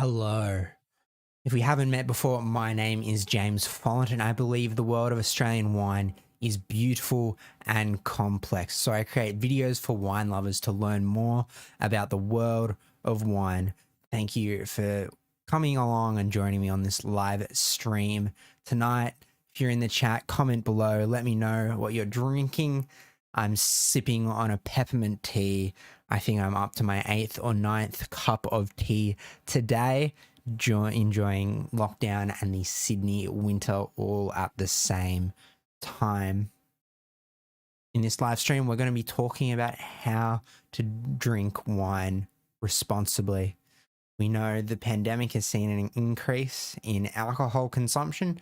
Hello. If we haven't met before, my name is James Follett, and I believe the world of Australian wine is beautiful and complex. So I create videos for wine lovers to learn more about the world of wine. Thank you for coming along and joining me on this live stream tonight. If you're in the chat, comment below. Let me know what you're drinking. I'm sipping on a peppermint tea. I think I'm up to my 8th or 9th cup of tea today, enjoying lockdown and the Sydney winter all at the same time. In this live stream, we're going to be talking about how to drink wine responsibly. We know the pandemic has seen an increase in alcohol consumption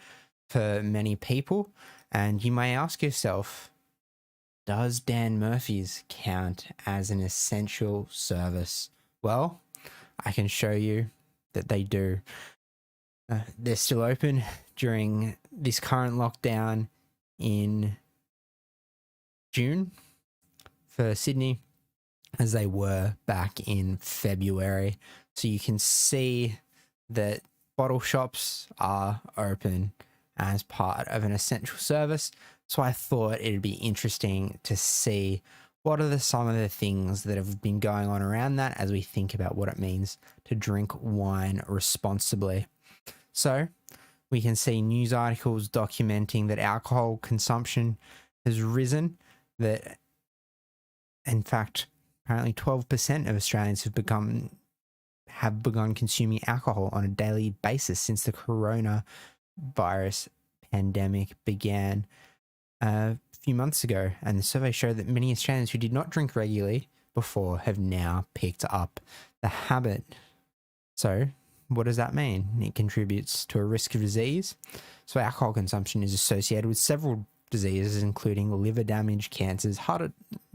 for many people, and you may ask yourself, does Dan Murphy's count as an essential service? Well, I can show you that they do. They're still open during this current lockdown in June for Sydney, as they were back in February. So you can see that bottle shops are open as part of an essential service. So I thought it'd be interesting to see what are some of the things that have been going on around that as we think about what it means to drink wine responsibly. So we can see news articles documenting that alcohol consumption has risen, that in fact, apparently 12% of Australians have begun consuming alcohol on a daily basis since the coronavirus pandemic began a few months ago, and the survey showed that many Australians who did not drink regularly before have now picked up the habit. So what does that mean? It contributes to a risk of disease. So alcohol consumption is associated with several diseases, including liver damage, cancers, heart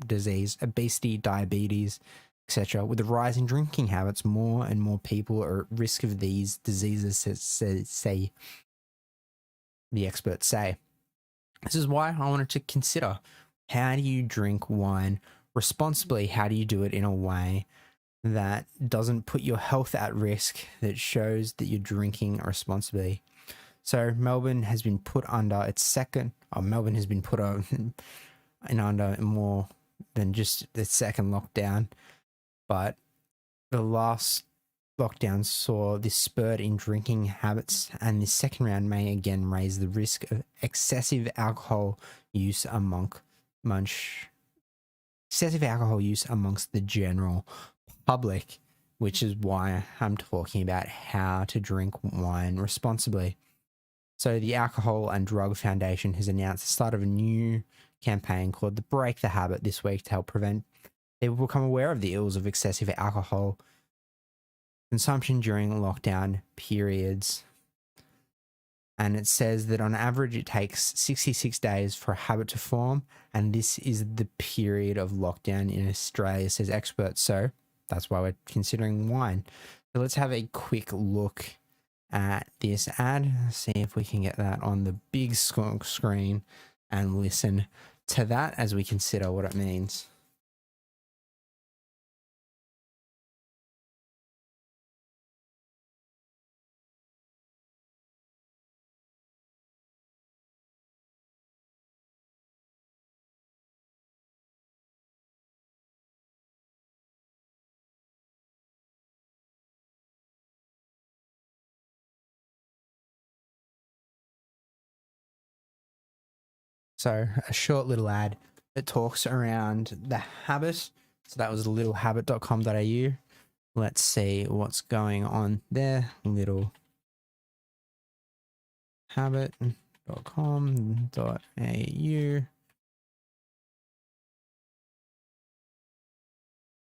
disease, obesity, diabetes, etc. With the rise in drinking habits, more and more people are at risk of these diseases, say the experts say. This is why I wanted to consider, how do you drink wine responsibly? How do you do it in a way that doesn't put your health at risk, that shows that you're drinking responsibly? So Melbourne has been put under Melbourne has been put on under more than just the second lockdown, but the last lockdown saw this spurt in drinking habits, and this second round may again raise the risk of excessive alcohol use amongst the general public, which is why I'm talking about how to drink wine responsibly. So the Alcohol and Drug Foundation has announced the start of a new campaign called the Break the Habit this week to help prevent people become aware of the ills of excessive alcohol consumption during lockdown periods. And it says that on average it takes 66 days for a habit to form, and this is the period of lockdown in Australia, says experts. So that's why we're considering wine. So let's have a quick look at this ad, see if we can get that on the big screen and listen to that as we consider what it means. So a short little ad that talks around the habit. So that was littlehabit.com.au. Let's see what's going on there. littlehabit.com.au.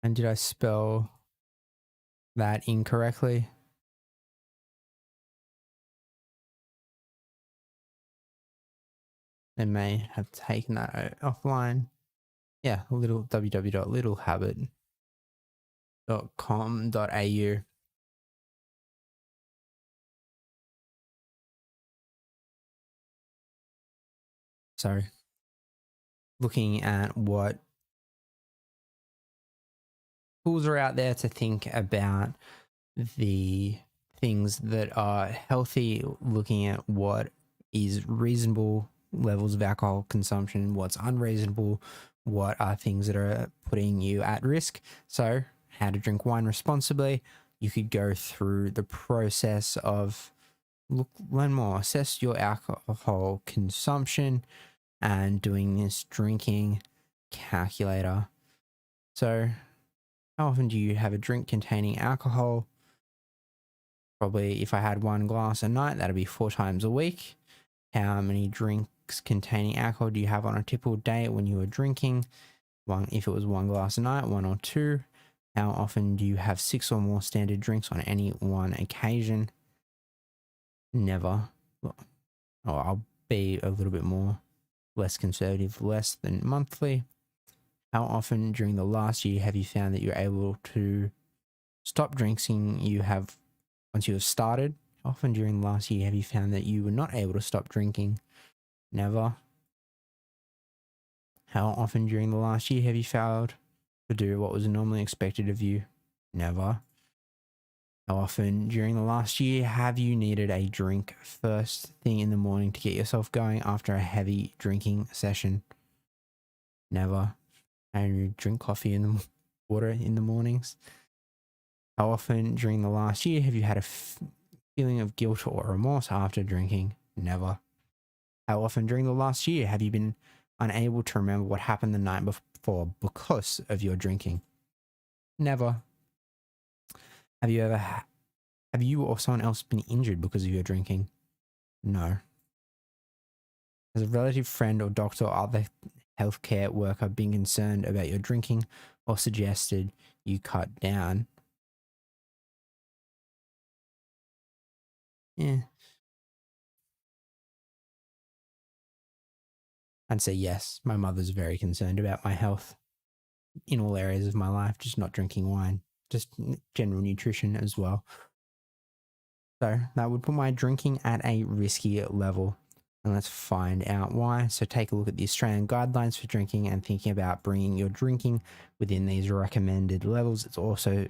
And did I spell that incorrectly? They may have taken that offline. Yeah, www.littlehabit.com.au. So looking at what tools are out there to think about the things that are healthy, looking at what is reasonable levels of alcohol consumption, what's unreasonable, what are things that are putting you at risk. So, how to drink wine responsibly. You could go through the process of learn more, assess your alcohol consumption, and doing this drinking calculator. So, how often do you have a drink containing alcohol? Probably if I had 1 glass a night, that'd be 4 times a week. How many drinks containing alcohol do you have on a typical day when you were drinking? If it was 1 glass a night, 1 or 2. How often do you have 6 or more standard drinks on any one occasion? Never. Oh, I'll be a little bit less conservative, less than monthly. How often during the last year have you found that you're able to stop drinking once you have started? How often during the last year have you found that you were not able to stop drinking? Never. How often during the last year have you failed to do what was normally expected of you? Never. How often during the last year have you needed a drink first thing in the morning to get yourself going after a heavy drinking session? Never. And you drink coffee in the water in the mornings? How often during the last year have you had a feeling of guilt or remorse after drinking? Never. How often during the last year have you been unable to remember what happened the night before because of your drinking? Never. Have you or someone else been injured because of your drinking? No. Has a relative, friend, or doctor or other healthcare worker been concerned about your drinking or suggested you cut down? Yeah. I'd say yes. My mother's very concerned about my health in all areas of my life, just not drinking wine, just general nutrition as well. So that would put my drinking at a risky level. And let's find out why. So take a look at the Australian guidelines for drinking and thinking about bringing your drinking within these recommended levels. It's also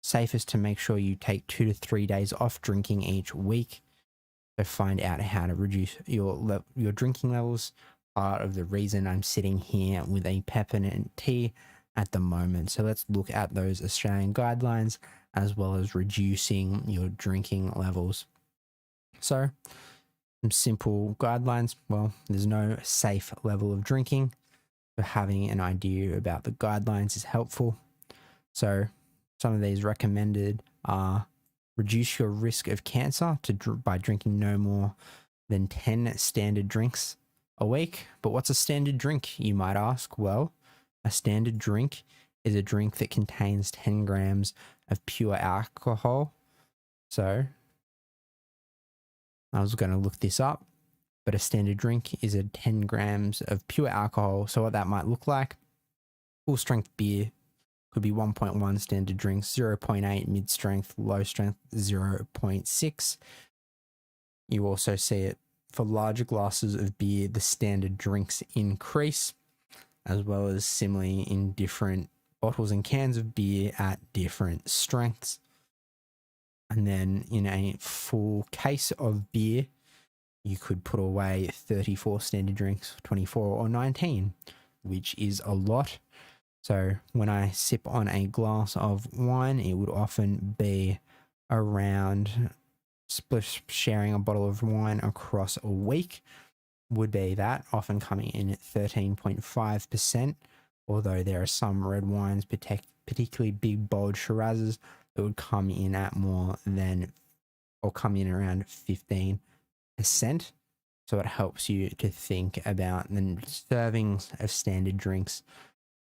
safest to make sure you take 2 to 3 days off drinking each week. So find out how to reduce your drinking levels. Part of the reason I'm sitting here with a peppermint tea at the moment. So let's look at those Australian guidelines as well as reducing your drinking levels. So some simple guidelines. Well, there's no safe level of drinking. So having an idea about the guidelines is helpful. So some of these recommended are reduce your risk of cancer by drinking no more than 10 standard drinks a week. But what's a standard drink, you might ask? Well, a standard drink is a drink that contains 10 grams of pure alcohol. So I was going to look this up, but a standard drink is a 10 grams of pure alcohol. So what that might look like, full strength beer could be 1.1 standard drinks, 0.8 mid strength, low strength 0.6. You also see it for larger glasses of beer, the standard drinks increase, as well as similarly in different bottles and cans of beer at different strengths. And then in a full case of beer, you could put away 34 standard drinks, 24 or 19, which is a lot. So when I sip on a glass of wine, it would often be around sharing a bottle of wine across a week would be that, often coming in at 13.5%, although there are some red wines, particularly big, bold Shirazes, that would come in at come in around 15%. So it helps you to think about the servings of standard drinks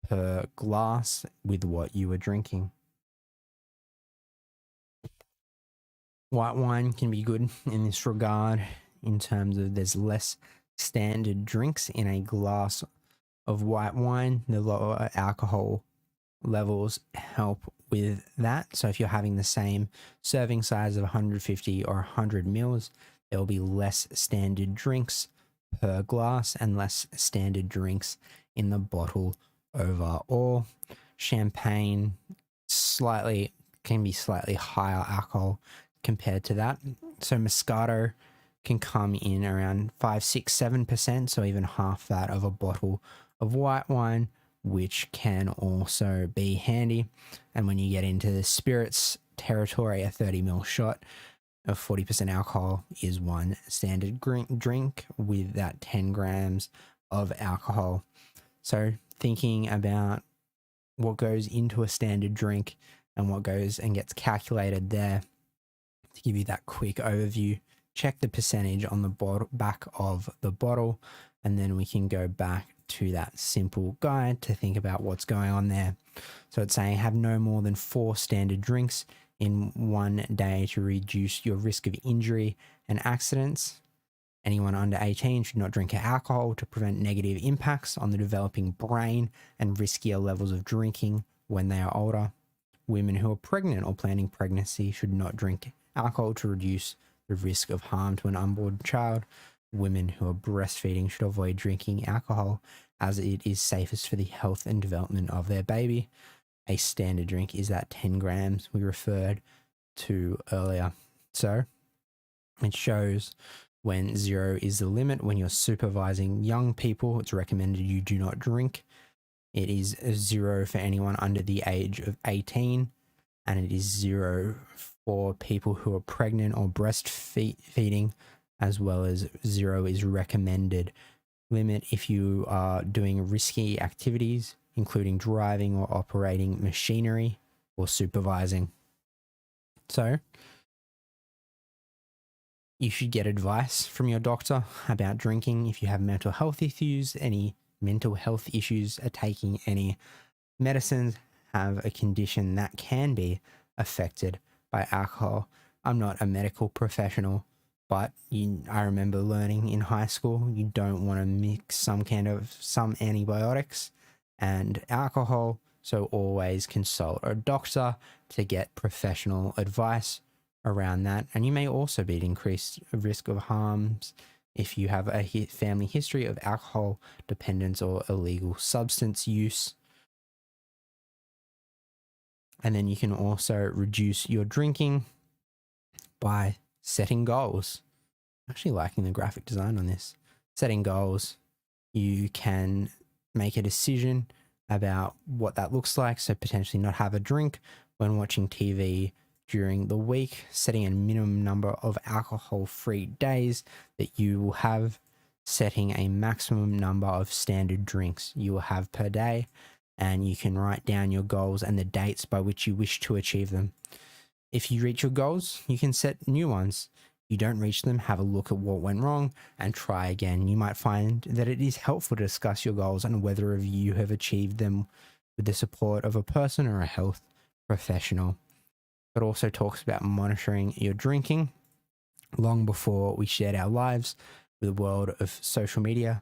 per glass with what you are drinking. White wine can be good in this regard in terms of there's less standard drinks in a glass of white wine. The lower alcohol levels help with that. So if you're having the same serving size of 150 or 100 mils, there will be less standard drinks per glass and less standard drinks in the bottle overall. Champagne can be slightly higher alcohol compared to that. So Moscato can come in around 5, 6, 7%, so even half that of a bottle of white wine, which can also be handy. And when you get into the spirits territory, a 30ml shot of 40% alcohol is one standard drink with that 10 grams of alcohol. So thinking about what goes into a standard drink and what goes and gets calculated there, to give you that quick overview, check the percentage on the back of the bottle, and then we can go back to that simple guide to think about what's going on there. So it's saying have no more than 4 standard drinks in one day to reduce your risk of injury and accidents. Anyone under 18 should not drink alcohol to prevent negative impacts on the developing brain and riskier levels of drinking when they are older. Women who are pregnant or planning pregnancy should not drink alcohol to reduce the risk of harm to an unborn child. Women who are breastfeeding should avoid drinking alcohol as it is safest for the health and development of their baby. A standard drink is that 10 grams we referred to earlier. So it shows when 0 is the limit. When you're supervising young people, it's recommended you do not drink. It is 0 for anyone under the age of 18, and it is 0 for people who are pregnant or breastfeeding, as well as 0 is recommended limit if you are doing risky activities, including driving or operating machinery or supervising. So you should get advice from your doctor about drinking if you have mental health issues, any mental health issues, are taking any medicines, have a condition that can be affected by alcohol. I'm not a medical professional, but I remember learning in high school, you don't want to mix some antibiotics and alcohol. So always consult a doctor to get professional advice around that. And you may also be at increased risk of harms if you have a family history of alcohol dependence or illegal substance use. And then you can also reduce your drinking by setting goals. I'm actually liking the graphic design on this. Setting goals. You can make a decision about what that looks like. So potentially not have a drink when watching TV during the week, setting a minimum number of alcohol-free days that you will have, setting a maximum number of standard drinks you will have per day, and you can write down your goals and the dates by which you wish to achieve them. If you reach your goals, you can set new ones. You don't reach them, have a look at what went wrong and try again. You might find that it is helpful to discuss your goals and whether you have achieved them with the support of a person or a health professional. It also talks about monitoring your drinking. Long before we shared our lives with the world of social media,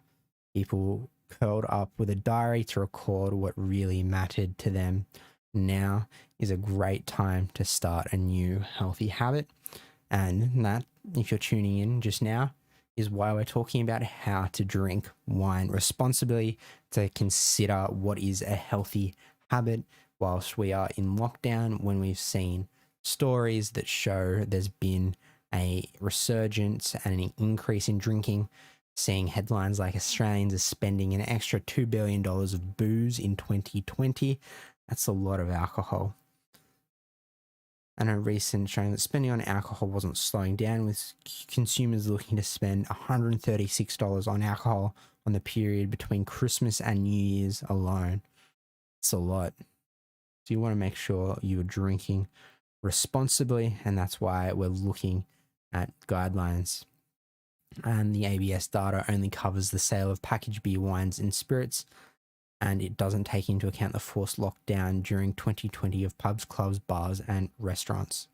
people curled up with a diary to record what really mattered to them. Now is a great time to start a new healthy habit. And that, if you're tuning in just now, is why we're talking about how to drink wine responsibly, to consider what is a healthy habit whilst we are in lockdown, when we've seen stories that show there's been a resurgence and an increase in drinking, seeing headlines like Australians are spending an extra $2 billion of booze in 2020. That's a lot of alcohol. And a recent showing that spending on alcohol wasn't slowing down, with consumers looking to spend $136 on alcohol on the period between Christmas and New Year's alone. It's a lot. So you want to make sure you're drinking responsibly, and that's why we're looking at guidelines. And the ABS data only covers the sale of packaged beer, wines and spirits, and it doesn't take into account the forced lockdown during 2020 of pubs, clubs, bars and restaurants.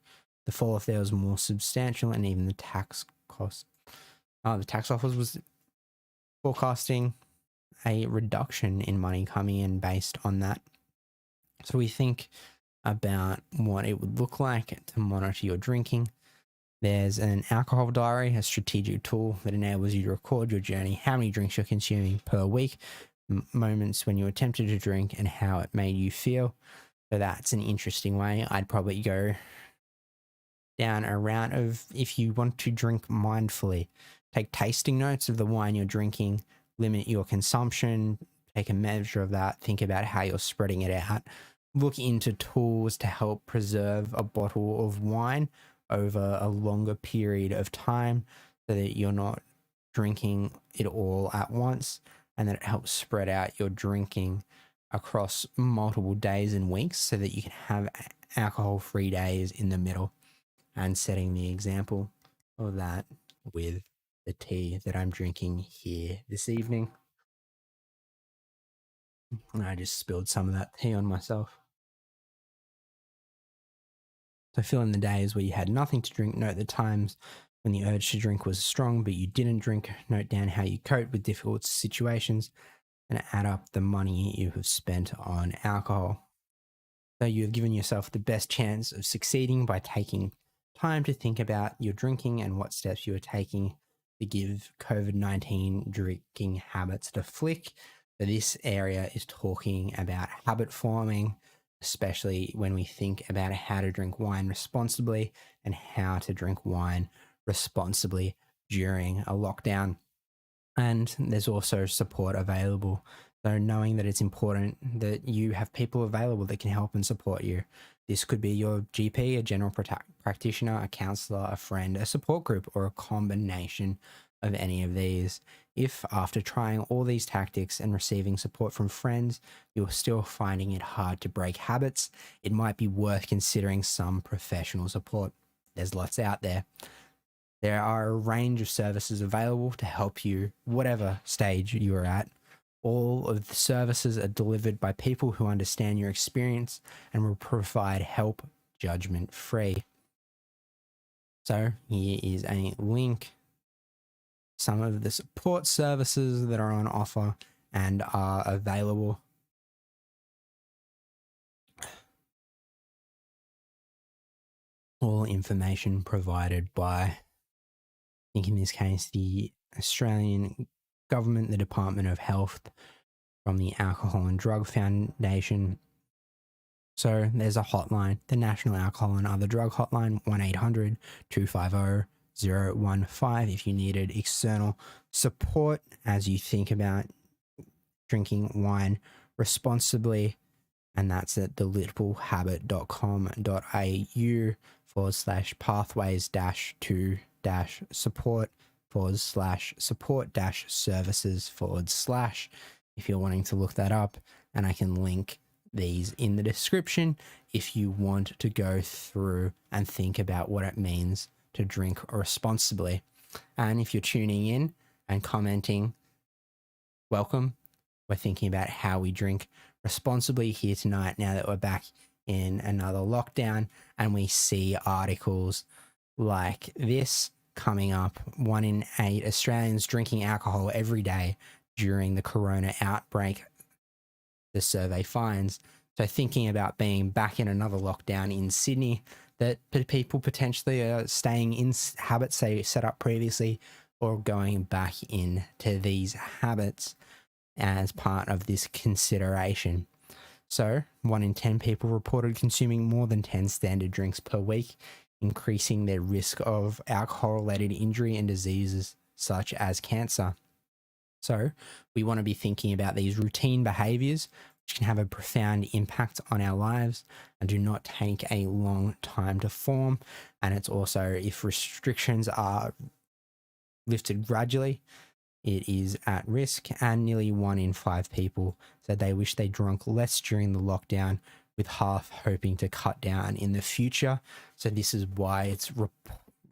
The fall off there was more substantial, and even the tax cost. The tax office was forecasting a reduction in money coming in based on that. So we think about what it would look like to monitor your drinking. There's an alcohol diary, a strategic tool that enables you to record your journey, how many drinks you're consuming per week, moments when you attempted to drink, and how it made you feel. So that's an interesting way. I'd probably go down a route of if you want to drink mindfully. Take tasting notes of the wine you're drinking, limit your consumption, take a measure of that, think about how you're spreading it out. Look into tools to help preserve a bottle of wine over a longer period of time so that you're not drinking it all at once, and that it helps spread out your drinking across multiple days and weeks so that you can have alcohol-free days in the middle, and setting the example of that with the tea that I'm drinking here this evening. And I just spilled some of that tea on myself. So fill in the days where you had nothing to drink. Note the times when the urge to drink was strong, but you didn't drink. Note down how you cope with difficult situations and add up the money you have spent on alcohol. So you have given yourself the best chance of succeeding by taking time to think about your drinking and what steps you are taking to give COVID-19 drinking habits a flick. So this area is talking about habit forming, especially when we think about how to drink wine responsibly and how to drink wine responsibly during a lockdown. And there's also support available. So knowing that it's important that you have people available that can help and support you. This could be your GP, a general practitioner, a counselor, a friend, a support group, or a combination of any of these. If after trying all these tactics and receiving support from friends, you're still finding it hard to break habits, it might be worth considering some professional support. There's lots out there. There are a range of services available to help you, whatever stage you are at. All of the services are delivered by people who understand your experience and will provide help judgment free. So here is a link. Some of the support services that are on offer and are available. All information provided by, I think in this case, the Australian Government, the Department of Health, from the Alcohol and Drug Foundation. So there's a hotline, the National Alcohol and Other Drug Hotline, 1-800-250-015, if you needed external support as you think about drinking wine responsibly. And that's at thelittlehabit.com.au/pathways-to-support/support-services/ if you're wanting to look that up, and I can link these in the description if you want to go through and think about what it means to drink responsibly. And if you're tuning in and commenting, welcome. We're thinking about how we drink responsibly here tonight now that we're back in another lockdown, and we see articles like this coming up. 1 in 8 Australians drinking alcohol every day during the corona outbreak, the survey finds. So thinking about being back in another lockdown in Sydney, that people potentially are staying in habits they set up previously or going back into these habits as part of this consideration. So 1 in 10 people reported consuming more than 10 standard drinks per week, increasing their risk of alcohol-related injury and diseases such as cancer. So we want to be thinking about these routine behaviors, which can have a profound impact on our lives and do not take a long time to form. And it's also, if restrictions are lifted gradually, it is at risk. And nearly 1 in 5 people said they wish they drank less during the lockdown, with half hoping to cut down in the future. So this is why it's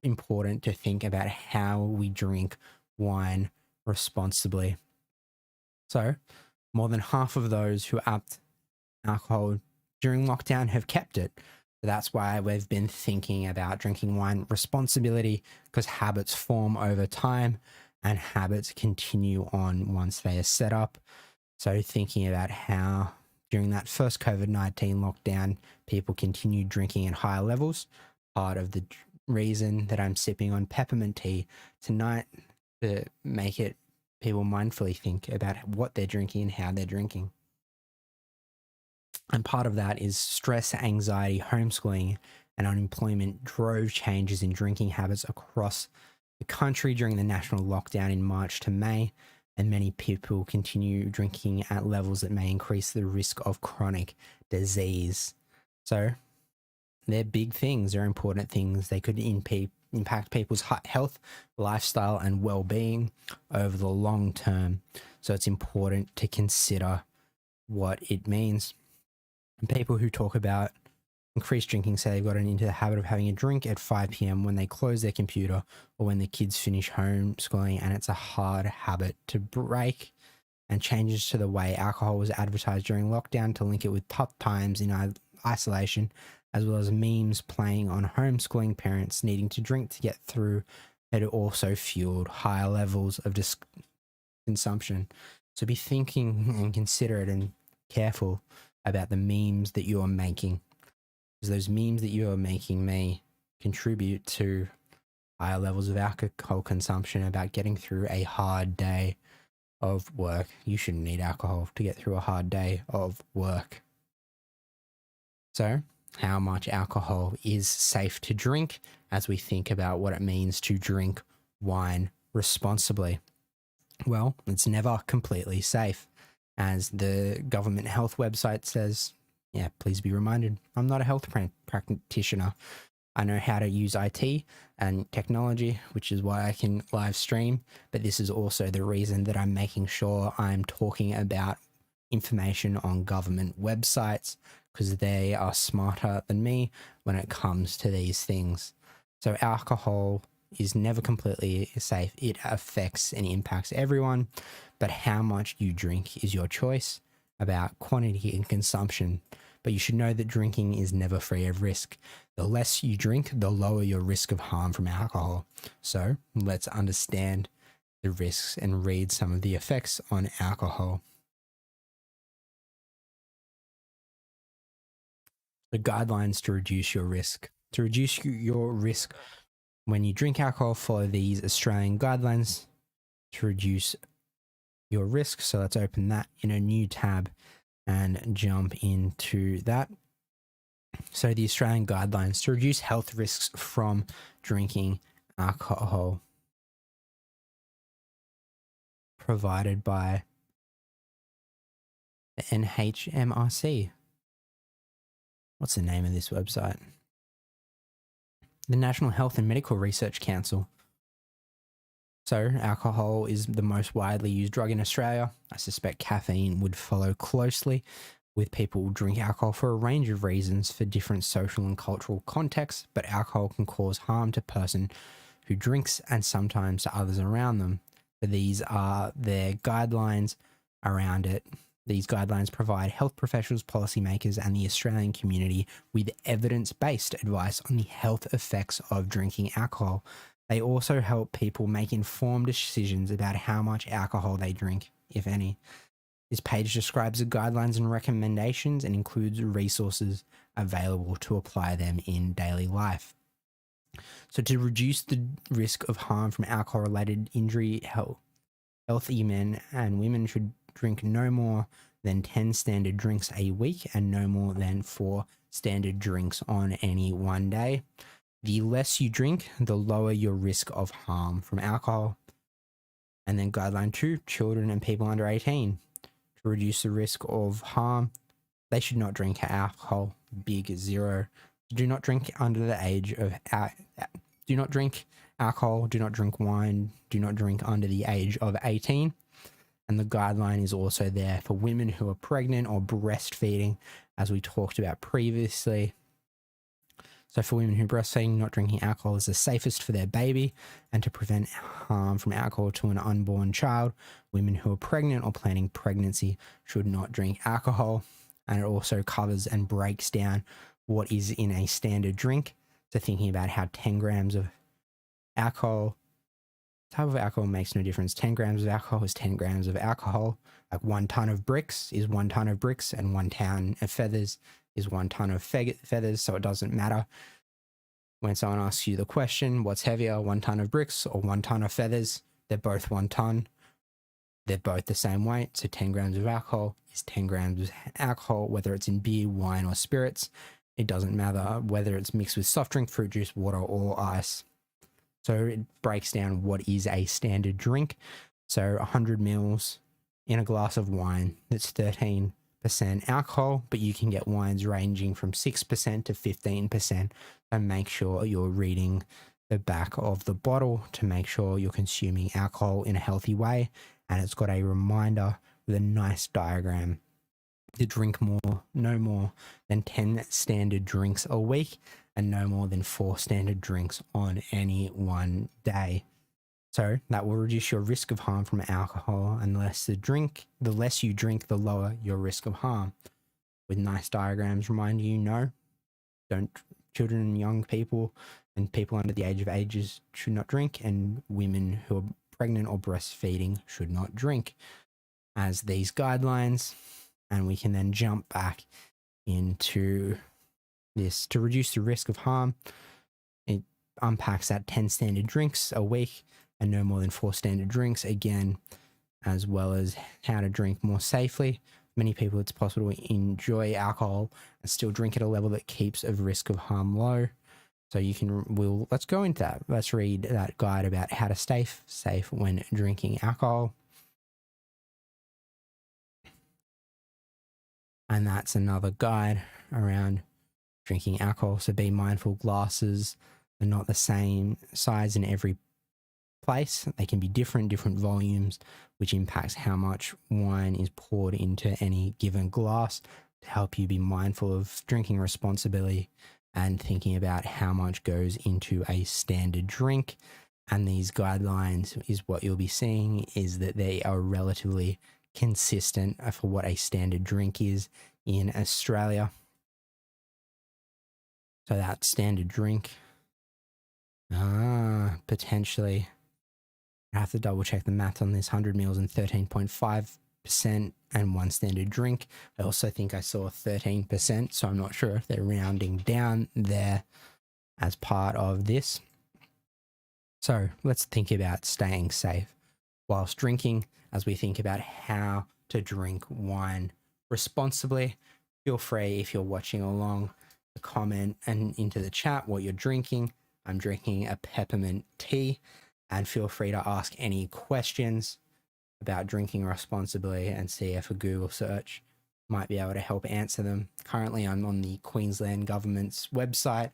important to think about how we drink wine responsibly. So more than half of those who upped alcohol during lockdown have kept it. So that's why we've been thinking about drinking wine responsibility, because habits form over time and habits continue on once they are set up. So thinking about how during that first COVID-19 lockdown, people continued drinking at higher levels. Part of the reason that I'm sipping on peppermint tea tonight, to make it people mindfully think about what they're drinking and how they're drinking. And part of that is stress, anxiety, homeschooling, and unemployment drove changes in drinking habits across the country during the national lockdown in March to May, and many people continue drinking at levels that may increase the risk of chronic disease. So they're big things, they're important things. They could impact people's health, lifestyle, and well-being over the long term. So it's important to consider what it means. And people who talk about increased drinking say they've gotten into the habit of having a drink at 5 p.m. when they close their computer or when the kids finish homeschooling, and it's a hard habit to break. And changes to the way alcohol was advertised during lockdown to link it with tough times in isolation, as well as memes playing on homeschooling parents needing to drink to get through, it also fueled higher levels of consumption. So be thinking and considerate and careful about the memes that you are making, because those memes that you are making may contribute to higher levels of alcohol consumption about getting through a hard day of work. You shouldn't need alcohol to get through a hard day of work. So, how much alcohol is safe to drink as we think about what it means to drink wine responsibly? Well, it's never completely safe. As the government health website says, yeah, please be reminded, I'm not a health practitioner. I know how to use IT and technology, which is why I can live stream, but this is also the reason that I'm making sure I'm talking about information on government websites, because they are smarter than me when it comes to these things. So alcohol is never completely safe. It affects and impacts everyone, but how much you drink is your choice about quantity and consumption. But you should know that drinking is never free of risk. The less you drink, the lower your risk of harm from alcohol. So let's understand the risks and read some of the effects on alcohol. The guidelines to reduce your risk. To reduce your risk when you drink alcohol, follow these Australian guidelines to reduce your risk. So let's open that in a new tab and jump into that. So the Australian guidelines to reduce health risks from drinking alcohol, provided by the NHMRC. What's the name of this website? The National Health and Medical Research Council. So alcohol is the most widely used drug in Australia. I suspect caffeine would follow closely, with people drink alcohol for a range of reasons for different social and cultural contexts, but alcohol can cause harm to a person who drinks and sometimes to others around them. So these are their guidelines around it. These guidelines provide health professionals, policymakers, and the Australian community with evidence-based advice on the health effects of drinking alcohol. They also help people make informed decisions about how much alcohol they drink, if any. This page describes the guidelines and recommendations and includes resources available to apply them in daily life. So to reduce the risk of harm from alcohol-related injury, healthy men and women should drink no more than 10 standard drinks a week and no more than 4 standard drinks on any one day. The less you drink, the lower your risk of harm from alcohol. And then guideline 2, children and people under 18. To reduce the risk of harm, they should not drink alcohol. Big 0. Do not drink under the age of... do not drink alcohol, do not drink wine, do not drink under the age of 18. And the guideline is also there for women who are pregnant or breastfeeding, as we talked about previously. So for women who are breastfeeding, not drinking alcohol is the safest for their baby, and to prevent harm from alcohol to an unborn child, women who are pregnant or planning pregnancy should not drink alcohol. And it also covers and breaks down what is in a standard drink. So thinking about how 10 grams of alcohol, type of alcohol makes no difference. 10 grams of alcohol is 10 grams of alcohol. Like 1 ton of bricks is 1 ton of bricks, and 1 ton of feathers is 1 ton of feathers. So it doesn't matter when someone asks you the question, what's heavier, 1 ton of bricks or 1 ton of feathers? They're both 1 ton. They're both the same weight. So 10 grams of alcohol is 10 grams of alcohol, whether it's in beer, wine, or spirits. It doesn't matter whether it's mixed with soft drink, fruit juice, water, or ice. So it breaks down what is a standard drink. So 100 mils in a glass of wine, that's 13% alcohol, but you can get wines ranging from 6% to 15%. And make sure you're reading the back of the bottle to make sure you're consuming alcohol in a healthy way. And it's got a reminder with a nice diagram to drink no more than 10 standard drinks a week and no more than 4 standard drinks on any one day. So that will reduce your risk of harm from alcohol. And the less you drink, the lower your risk of harm. With nice diagrams remind you, children and young people and people under the age of ages should not drink, and women who are pregnant or breastfeeding should not drink, as these guidelines. And we can then jump back into this to reduce the risk of harm. It unpacks that 10 standard drinks a week and no more than 4 standard drinks, again, as well as how to drink more safely. Many people, it's possible to enjoy alcohol and still drink at a level that keeps a risk of harm low. So let's go into that. Let's read that guide about how to stay safe when drinking alcohol. And that's another guide around drinking alcohol. So be mindful, glasses are not the same size in every place. They can be different volumes, which impacts how much wine is poured into any given glass, to help you be mindful of drinking responsibly and thinking about how much goes into a standard drink. And these guidelines is what you'll be seeing is that they are relatively consistent for what a standard drink is in Australia. So that standard drink, potentially, I have to double check the math on this, 100 mils and 13.5% and 1 standard drink. I also think I saw 13%, so I'm not sure if they're rounding down there as part of this. So let's think about staying safe whilst drinking as we think about how to drink wine responsibly. Feel free, if you're watching along, to comment and into the chat what you're drinking. I'm drinking a peppermint tea, and feel free to ask any questions about drinking responsibly and see if a Google search might be able to help answer them. Currently, I'm on the Queensland government's website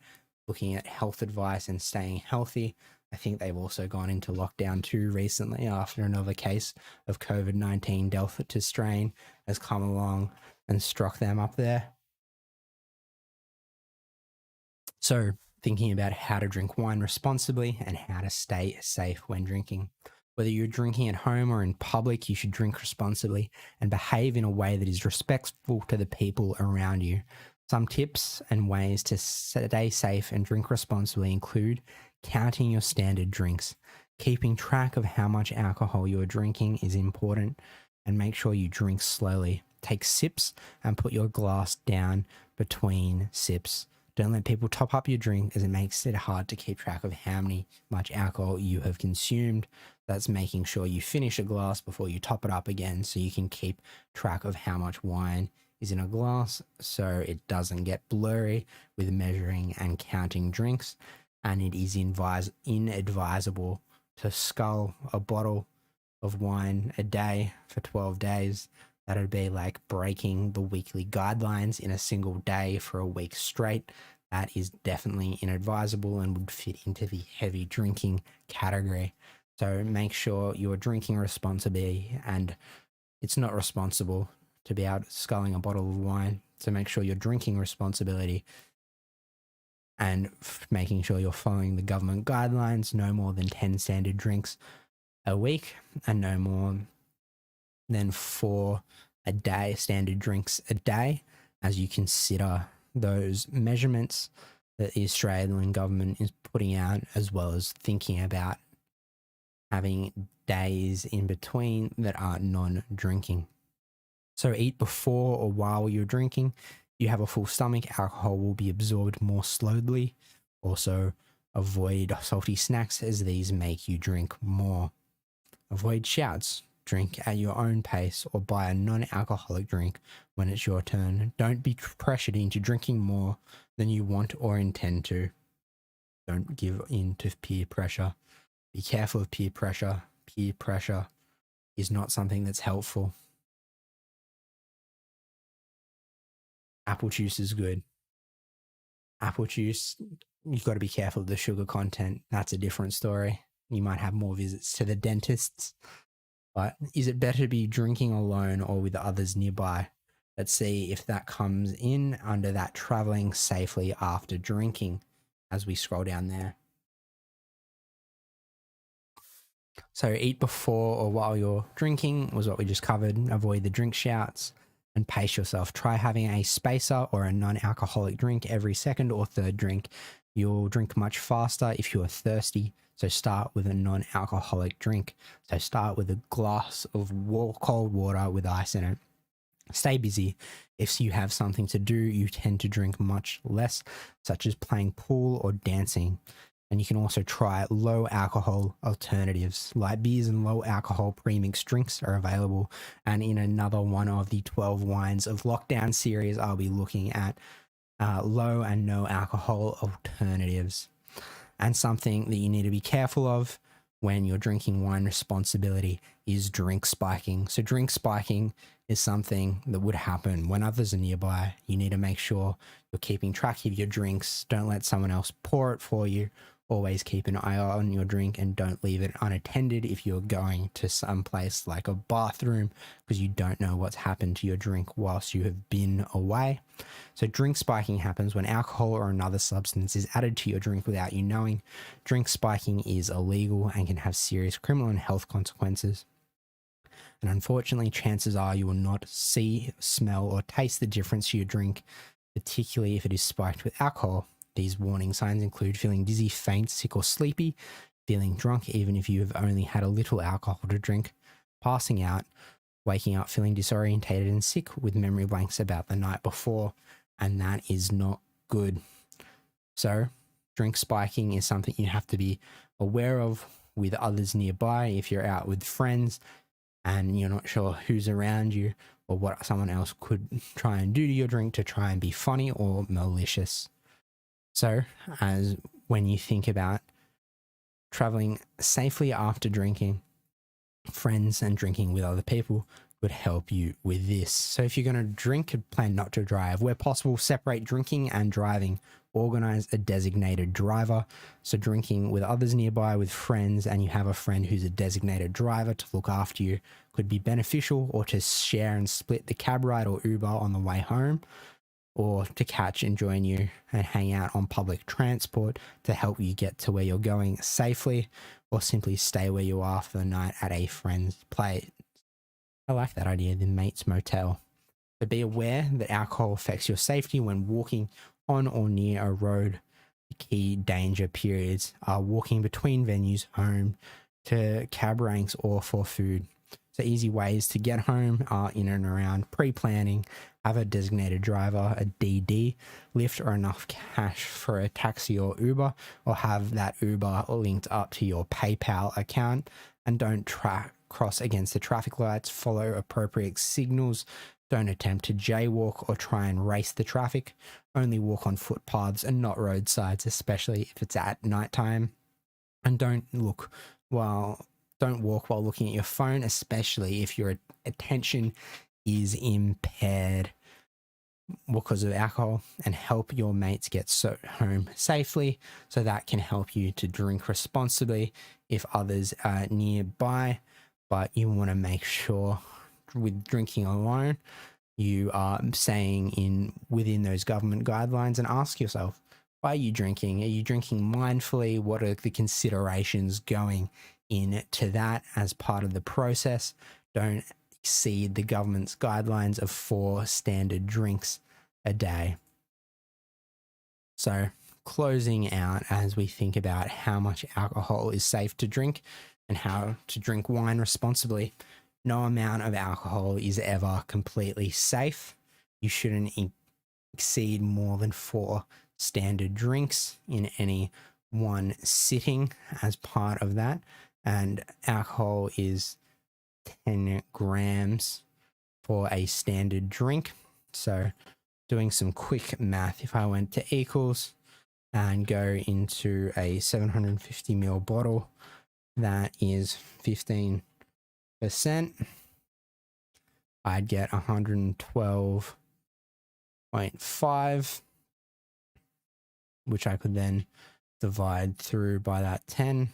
looking at health advice and staying healthy. I think they've also gone into lockdown too recently after another case of COVID-19 Delta strain has come along and struck them up there. So thinking about how to drink wine responsibly and how to stay safe when drinking. Whether you're drinking at home or in public, you should drink responsibly and behave in a way that is respectful to the people around you. Some tips and ways to stay safe and drink responsibly include counting your standard drinks. Keeping track of how much alcohol you are drinking is important, and make sure you drink slowly. Take sips and put your glass down between sips. Don't let people top up your drink, as it makes it hard to keep track of how much alcohol you have consumed. That's making sure you finish a glass before you top it up again, so you can keep track of how much wine is in a glass, so it doesn't get blurry with measuring and counting drinks. And it is inadvisable to scull a bottle of wine a day for 12 days. That would be like breaking the weekly guidelines in a single day for a week straight. That is definitely inadvisable and would fit into the heavy drinking category. So make sure you're drinking responsibly, and it's not responsible to be out sculling a bottle of wine. So make sure you're drinking responsibility and making sure you're following the government guidelines, no more than 10 standard drinks a week and no more than 4 a day, standard drinks a day, as you consider those measurements that the Australian government is putting out, as well as thinking about having days in between that are non-drinking. So eat before or while you're drinking. You have a full stomach, alcohol will be absorbed more slowly. Also, avoid salty snacks, as these make you drink more. Avoid shouts. drink at your own pace or buy a non-alcoholic drink when it's your turn. Don't be pressured into drinking more than you want or intend to. Don't give in to peer pressure. Be careful of peer pressure. Peer pressure is not something that's helpful. Apple juice is good. Apple juice, you've got to be careful of the sugar content. That's a different story. You might have more visits to the dentists. But is it better to be drinking alone or with others nearby? Let's see if that comes in under that traveling safely after drinking as we scroll down there. So eat before or while you're drinking was what we just covered. Avoid the drink shouts and pace yourself. Try having a spacer or a non-alcoholic drink every second or third drink. You'll drink much faster if you are thirsty. So start with a non-alcoholic drink. So start with a glass of cold water with ice in it. Stay busy. If you have something to do, you tend to drink much less, such as playing pool or dancing. And you can also try low alcohol alternatives. Light beers and low alcohol pre-mixed drinks are available. And in another one of the 12 wines of lockdown series, I'll be looking at low and no alcohol alternatives. And something that you need to be careful of when you're drinking wine responsibly is drink spiking. So drink spiking is something that would happen when others are nearby. You need to make sure you're keeping track of your drinks. Don't let someone else pour it for you. Always keep an eye on your drink and don't leave it unattended if you're going to some place like a bathroom, because you don't know what's happened to your drink whilst you have been away. So drink spiking happens when alcohol or another substance is added to your drink without you knowing. Drink spiking is illegal and can have serious criminal and health consequences. And unfortunately, chances are you will not see, smell, or taste the difference to your drink, particularly if it is spiked with alcohol. These warning signs include feeling dizzy, faint, sick, or sleepy, feeling drunk even if you have only had a little alcohol to drink, passing out, waking up feeling disorientated and sick with memory blanks about the night before, and that is not good. So, drink spiking is something you have to be aware of with others nearby. If you're out with friends and you're not sure who's around you or what someone else could try and do to your drink to try and be funny or malicious. So, as when you think about traveling safely after drinking, friends and drinking with other people would help you with this. So if you're going to drink, plan not to drive. Where possible, separate drinking and driving. Organize a designated driver. So drinking with others nearby, with friends, and you have a friend who's a designated driver to look after you could be beneficial, or to share and split the cab ride or Uber on the way home, or to catch and join you and hang out on public transport to help you get to where you're going safely, or simply stay where you are for the night at a friend's place. I like that idea, the mate's motel. But be aware that alcohol affects your safety when walking on or near a road. The key danger periods are walking between venues, home, to cab ranks, or for food. So easy ways to get home are in and around pre-planning, have a designated driver, a DD, Lyft, or enough cash for a taxi or Uber, or have that Uber linked up to your PayPal account, and don't cross against the traffic lights, follow appropriate signals, don't attempt to jaywalk or try and race the traffic, only walk on footpaths and not roadsides, especially if it's at nighttime, and don't walk while looking at your phone, especially if your attention is impaired because of alcohol, and help your mates get home safely, so that can help you to drink responsibly if others are nearby. But you want to make sure with drinking alone, you are staying within those government guidelines, and ask yourself, why are you drinking? Are you drinking mindfully? What are the considerations going into that as part of the process? Don't exceed the government's guidelines of 4 standard drinks a day. So closing out, as we think about how much alcohol is safe to drink and how to drink wine responsibly, no amount of alcohol is ever completely safe. You shouldn't exceed more than 4 standard drinks in any one sitting as part of that. And alcohol is 10 grams for a standard drink. So doing some quick math, if I went to equals and go into a 750 ml bottle, that is 15%, I'd get 112.5, which I could then divide through by that 10.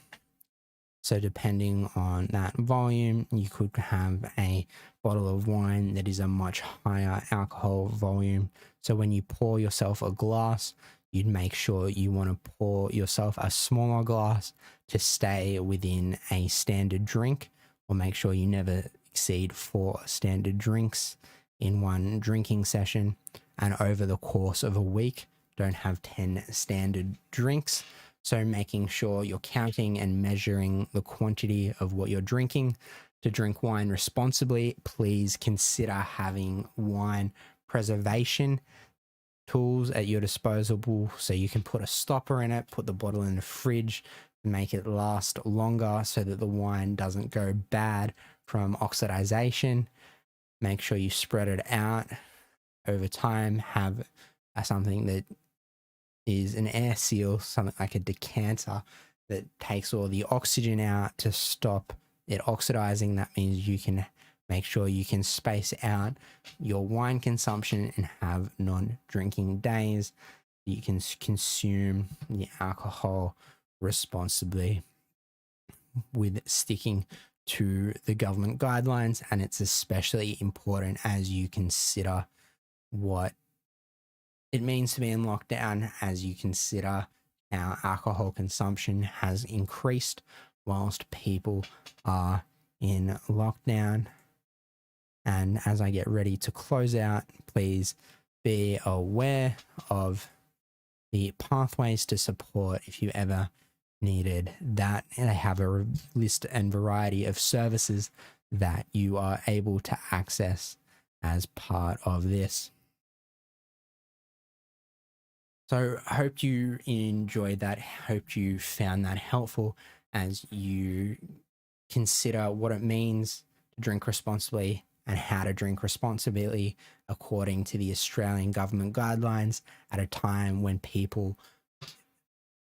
So depending on that volume, you could have a bottle of wine that is a much higher alcohol volume. So when you pour yourself a glass, you'd make sure you want to pour yourself a smaller glass to stay within a standard drink, or make sure you never exceed 4 standard drinks in one drinking session. And over the course of a week, don't have 10 standard drinks. So making sure you're counting and measuring the quantity of what you're drinking. To drink wine responsibly, please consider having wine preservation tools at your disposal, so you can put a stopper in it, put the bottle in the fridge, make it last longer so that the wine doesn't go bad from oxidization. Make sure you spread it out over time. Have something that is an air seal, something like a decanter that takes all the oxygen out to stop it oxidizing. That means you can make sure you can space out your wine consumption and have non-drinking days. You can consume the alcohol responsibly with sticking to the government guidelines, and it's especially important as you consider what it means to be in lockdown, as you consider how alcohol consumption has increased whilst people are in lockdown. And as I get ready to close out, please be aware of the pathways to support if you ever needed that. And they have a list and variety of services that you are able to access as part of this. So I hope you enjoyed that. Hope you found that helpful as you consider what it means to drink responsibly and how to drink responsibly according to the Australian government guidelines at a time when people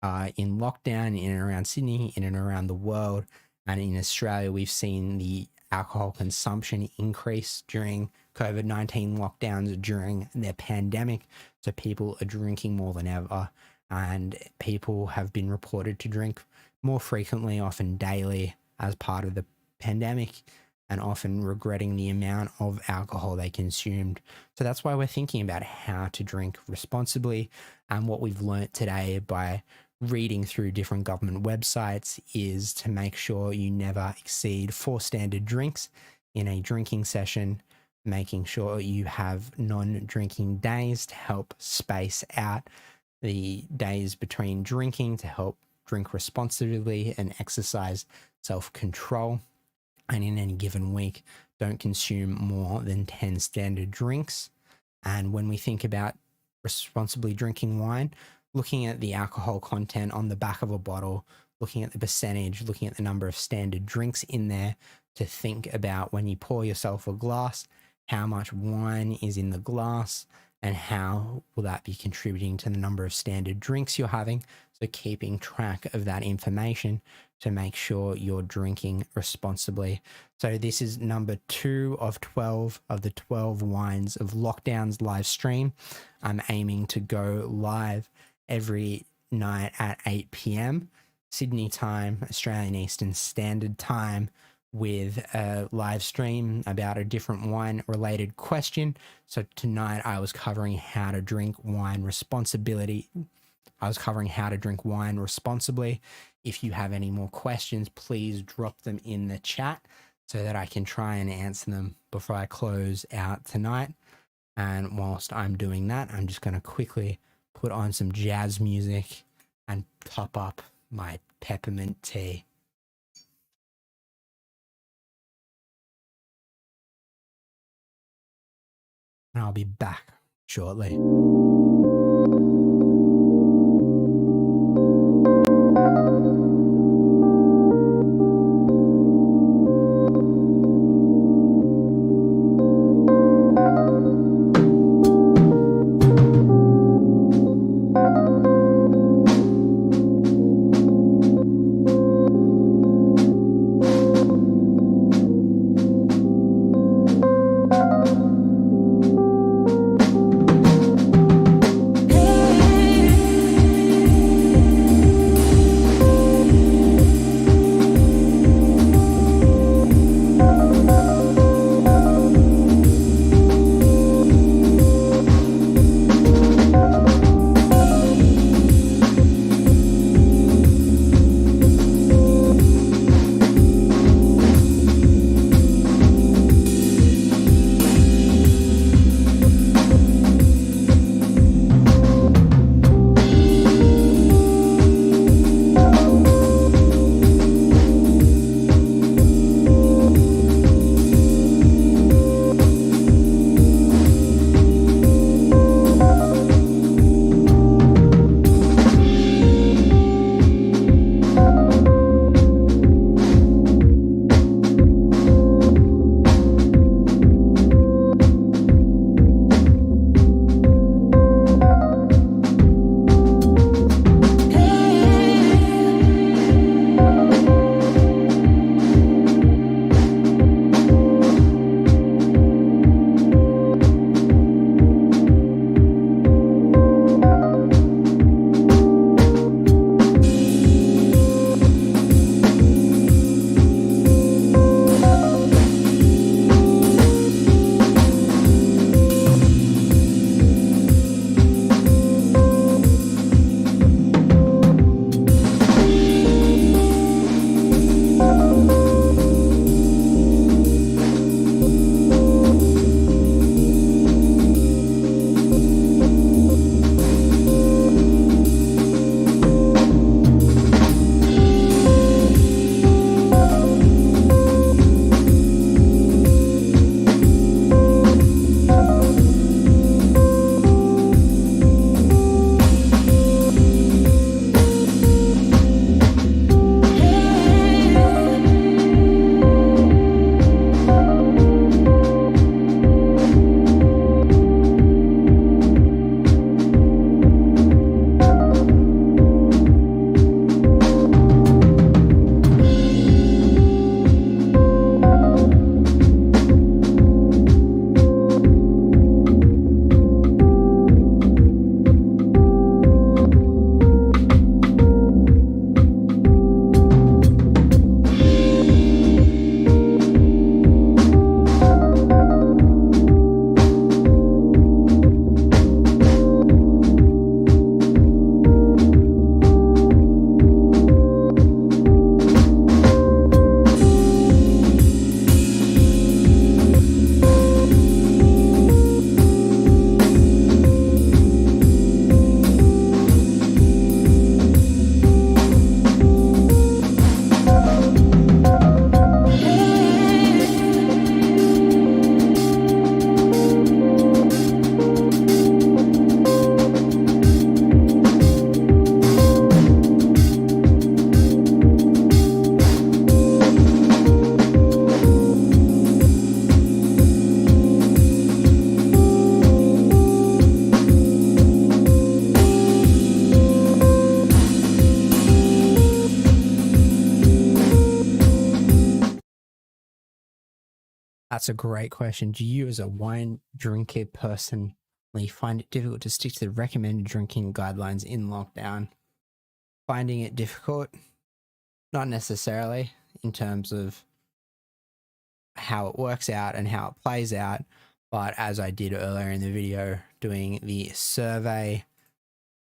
are in lockdown in and around Sydney, in and around the world. And in Australia, we've seen the alcohol consumption increase during COVID-19 lockdowns during their pandemic. So people are drinking more than ever, and people have been reported to drink more frequently, often daily, as part of the pandemic, and often regretting the amount of alcohol they consumed. So that's why we're thinking about how to drink responsibly. And what we've learnt today by reading through different government websites is to make sure you never exceed 4 standard drinks in a drinking session, making sure you have non-drinking days to help space out the days between drinking, to help drink responsibly and exercise self-control. And in any given week, don't consume more than 10 standard drinks. And when we think about responsibly drinking wine, looking at the alcohol content on the back of a bottle, looking at the percentage, looking at the number of standard drinks in there, to think about when you pour yourself a glass, how much wine is in the glass and how will that be contributing to the number of standard drinks you're having. So keeping track of that information to make sure you're drinking responsibly. So this is number 2 of 12 of the 12 Wines of Lockdowns live stream. I'm aiming to go live every night at 8 p.m. Sydney time, Australian Eastern Standard Time, with a live stream about a different wine related question. So tonight I was covering how to drink wine responsibly. If you have any more questions, please drop them in the chat so that I can try and answer them before I close out tonight. And whilst I'm doing that, I'm just going to quickly put on some jazz music and top up my peppermint tea. And I'll be back shortly. That's a great question. Do you, as a wine drinker, personally find it difficult to stick to the recommended drinking guidelines in lockdown? Finding it difficult? Not necessarily in terms of how it works out and how it plays out, but as I did earlier in the video, doing the survey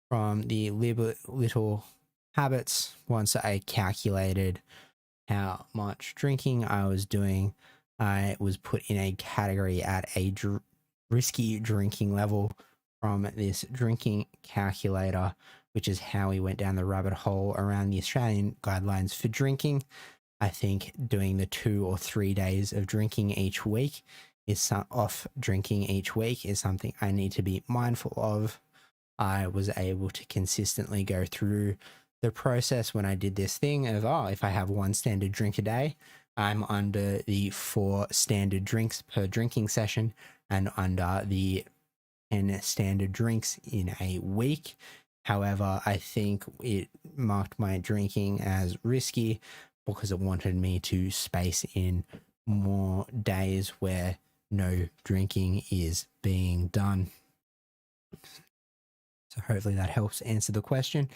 from the Little Habits, once I calculated how much drinking I was doing, I was put in a category at a risky drinking level from this drinking calculator, which is how we went down the rabbit hole around the Australian guidelines for drinking. I think doing the 2 or 3 days of drinking each week off drinking each week is something I need to be mindful of. I was able to consistently go through the process when I did this thing of, if I have 1 standard drink a day, I'm under the 4 standard drinks per drinking session and under the 10 standard drinks in a week. However, I think it marked my drinking as risky because it wanted me to space in more days where no drinking is being done. So hopefully that helps answer the question. And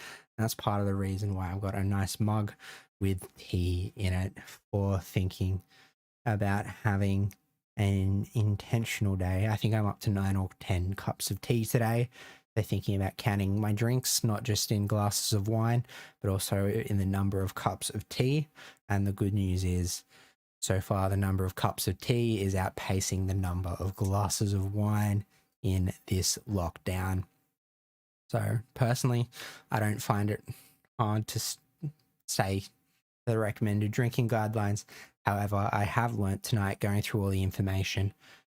that's part of the reason why I've got a nice mug with tea in it for thinking about having an intentional day. I think I'm up to 9 or 10 cups of tea today. So thinking about counting my drinks, not just in glasses of wine, but also in the number of cups of tea. And the good news is, so far, the number of cups of tea is outpacing the number of glasses of wine in this lockdown. So personally, I don't find it hard to say the recommended drinking guidelines. However, I have learnt tonight, going through all the information,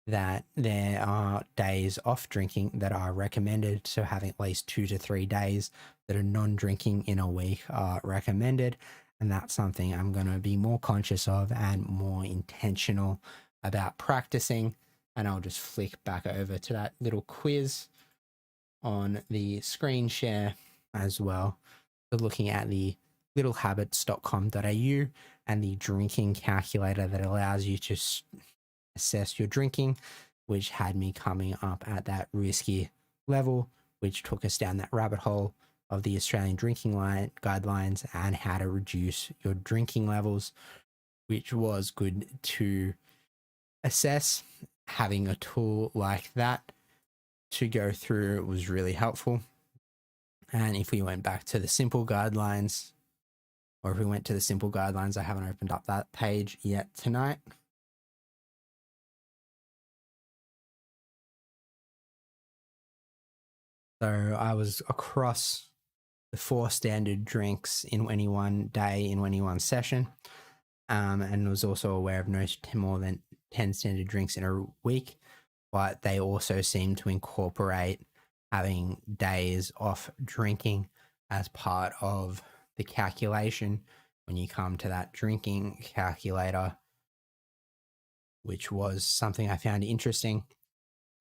that there are days off drinking that are recommended. So having at least 2 to 3 days that are non-drinking in a week are recommended. And that's something I'm going to be more conscious of and more intentional about practicing. And I'll just flick back over to that little quiz on the screen share as well. So looking at the littlehabits.com.au and the drinking calculator that allows you to assess your drinking, which had me coming up at that risky level, which took us down that rabbit hole of the Australian drinking guidelines and how to reduce your drinking levels, which was good to assess. Having a tool like that to go through was really helpful. And if we went back to the simple guidelines, or if we went to the simple guidelines, I haven't opened up that page yet tonight. So I was across the 4 standard drinks in any one day, in any one session, and was also aware of no more than 10 standard drinks in a week, but they also seem to incorporate having days off drinking as part of the calculation when you come to that drinking calculator, which was something I found interesting,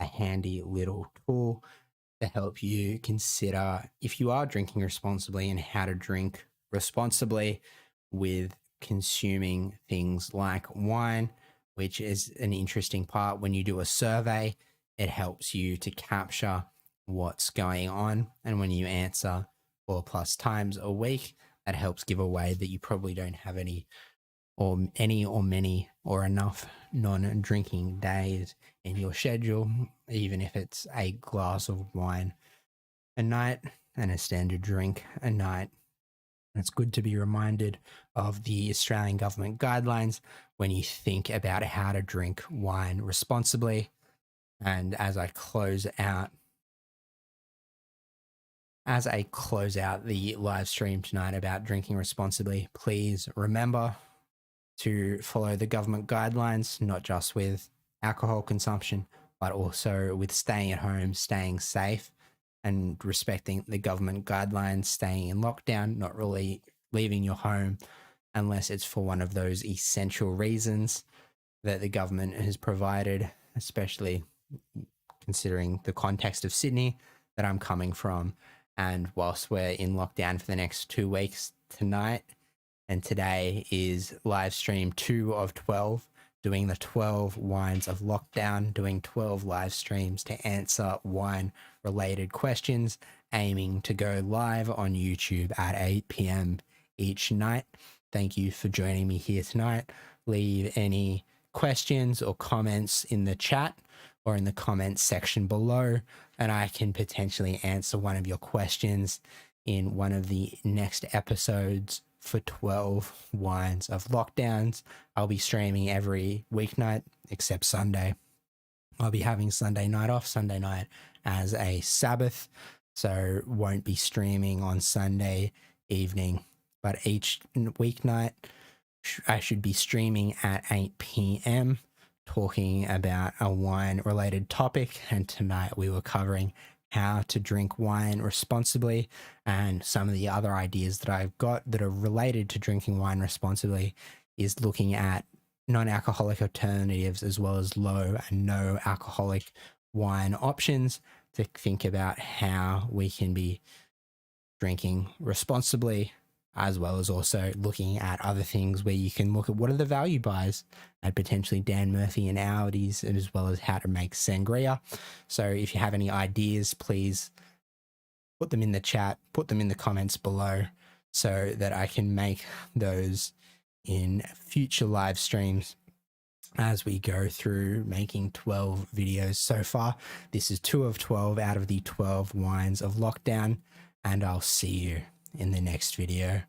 a handy little tool to help you consider if you are drinking responsibly and how to drink responsibly with consuming things like wine, which is an interesting part. When you do a survey, it helps you to capture what's going on. And when you answer 4+ times a week, that helps give away that you probably don't have any or many or enough non-drinking days in your schedule, even if it's a glass of wine a night and a standard drink a night. It's good to be reminded of the Australian government guidelines when you think about how to drink wine responsibly. And as I close out the live stream tonight about drinking responsibly, please remember to follow the government guidelines, not just with alcohol consumption, but also with staying at home, staying safe, and respecting the government guidelines, staying in lockdown, not really leaving your home unless it's for one of those essential reasons that the government has provided, especially considering the context of Sydney that I'm coming from. And whilst we're in lockdown for the next 2 weeks, tonight and today is live stream 2 of 12 doing the 12 wines of lockdown, doing 12 live streams to answer wine related questions, aiming to go live on YouTube at 8 p.m. each night. Thank you for joining me here tonight. Leave any questions or comments in the chat or in the comments section below, and I can potentially answer one of your questions in one of the next episodes for 12 wines of lockdowns. I'll be streaming every weeknight except Sunday. I'll be having Sunday night off, Sunday night as a Sabbath, so won't be streaming on Sunday evening. But each weeknight, I should be streaming at 8 p.m. talking about a wine-related topic. And tonight we were covering how to drink wine responsibly, and some of the other ideas that I've got that are related to drinking wine responsibly is looking at non-alcoholic alternatives as well as low and no alcoholic wine options to think about how we can be drinking responsibly, as well as also looking at other things where you can look at what are the value buys at potentially Dan Murphy and Audi's, as well as how to make sangria. So if you have any ideas, please put them in the chat, put them in the comments below so that I can make those in future live streams as we go through making 12 videos so far. This is 2 of 12 out of the 12 wines of lockdown, and I'll see you in the next video.